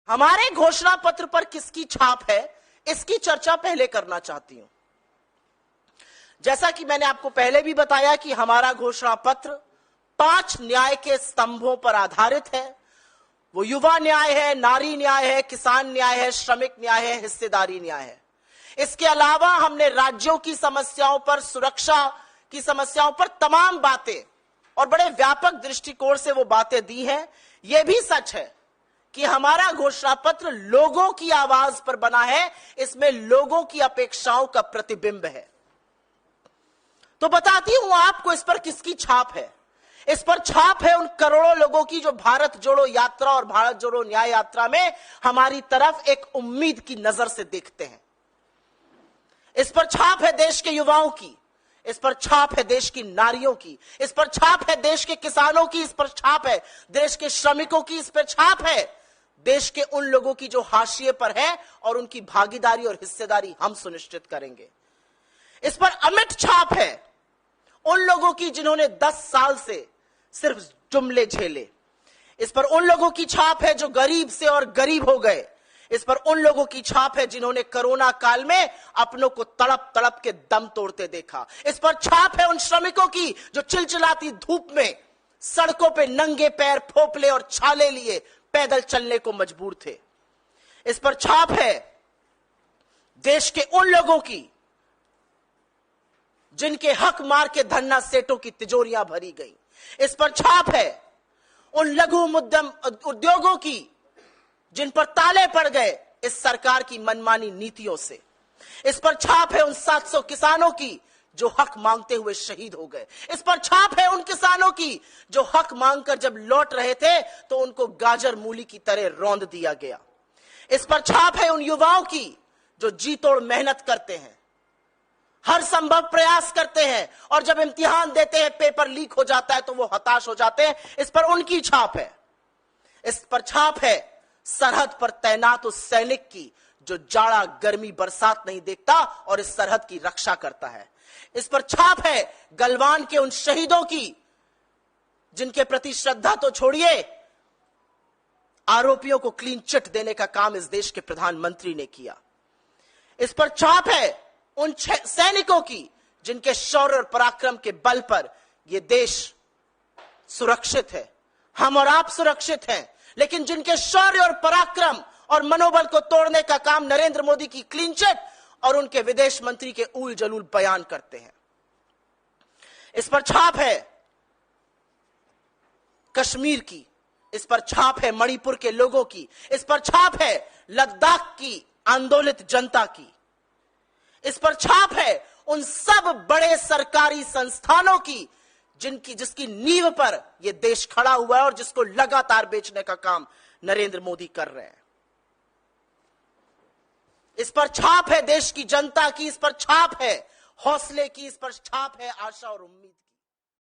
हमारे घोषणा पत्र पर किसकी छाप है, इसकी चर्चा पहले करना चाहती हूं। जैसा कि मैंने आपको पहले भी बताया कि हमारा घोषणा पत्र 5 न्याय के स्तंभों पर आधारित है। वो युवा न्याय है, नारी न्याय है, किसान न्याय है, श्रमिक न्याय है, हिस्सेदारी न्याय है। इसके अलावा हमने राज्यों की समस्याओं पर, सुरक्षा की समस्याओं पर तमाम बातें और बड़े व्यापक दृष्टिकोण से वो बातें दी हैं। यह भी सच है कि हमारा घोषणा पत्र लोगों की आवाज पर बना है, इसमें लोगों की अपेक्षाओं का प्रतिबिंब है। तो बताती हूं आपको इस पर किसकी छाप है। इस पर छाप है उन करोड़ों लोगों की जो भारत जोड़ो यात्रा और भारत जोड़ो न्याय यात्रा में हमारी तरफ एक उम्मीद की नजर से देखते हैं। इस पर छाप है देश के युवाओं की, इस पर छाप है देश की नारियों की, इस पर छाप है देश के किसानों की, इस पर छाप है देश के श्रमिकों की, इस पर छाप है देश के उन लोगों की जो हाशिए पर है और उनकी भागीदारी और हिस्सेदारी हम सुनिश्चित करेंगे। इस पर अमिट छाप है उन लोगों की जिन्होंने 10 साल से सिर्फ जुमले झेले। इस पर उन लोगों की छाप है जो गरीब से और गरीब हो गए। इस पर उन लोगों की छाप है जिन्होंने कोरोना काल में अपनों को तड़प तड़प के दम तोड़ते देखा। इस पर छाप है उन श्रमिकों की जो चिलचिलाती धूप में सड़कों पे नंगे पैर, फोपले और छाले लिए पैदल चलने को मजबूर थे। इस पर छाप है देश के उन लोगों की जिनके हक मार के धन्ना सेठों की तिजोरियां भरी गई। इस पर छाप है उन लघु मध्यम उद्योगों की जिन पर ताले पड़ गए इस सरकार की मनमानी नीतियों से। इस पर छाप है उन 700 किसानों की जो हक मांगते हुए शहीद हो गए। इस पर छाप है उन किसानों की जो हक मांगकर जब लौट रहे थे तो उनको गाजर मूली की तरह रौंद दिया गया। इस पर छाप है उन युवाओं की जो जी तोड़ मेहनत करते हैं, हर संभव प्रयास करते हैं और जब इम्तिहान देते हैं, पेपर लीक हो जाता है तो वो हताश हो जाते हैं। इस पर उनकी छाप है। इस पर छाप है सरहद पर तैनात उस सैनिक की जो जाड़ा, गर्मी, बरसात नहीं देखता और इस सरहद की रक्षा करता है। इस पर छाप है गलवान के उन शहीदों की जिनके प्रति श्रद्धा तो छोड़िए, आरोपियों को क्लीन चिट देने का काम इस देश के प्रधानमंत्री ने किया। इस पर छाप है उन सैनिकों की जिनके शौर्य और पराक्रम के बल पर यह देश सुरक्षित है, हम और आप सुरक्षित हैं, लेकिन जिनके शौर्य और पराक्रम और मनोबल को तोड़ने का काम नरेंद्र मोदी की क्लीन चिट और उनके विदेश मंत्री के ऊल जलूल बयान करते हैं। इस पर छाप है कश्मीर की, इस पर छाप है मणिपुर के लोगों की, इस पर छाप है लद्दाख की आंदोलित जनता की। इस पर छाप है उन सब बड़े सरकारी संस्थानों की जिसकी नींव पर यह देश खड़ा हुआ है और जिसको लगातार बेचने का काम नरेंद्र मोदी कर रहे हैं। इस पर छाप है देश की जनता की, इस पर छाप है हौसले की, इस पर छाप है आशा और उम्मीद की।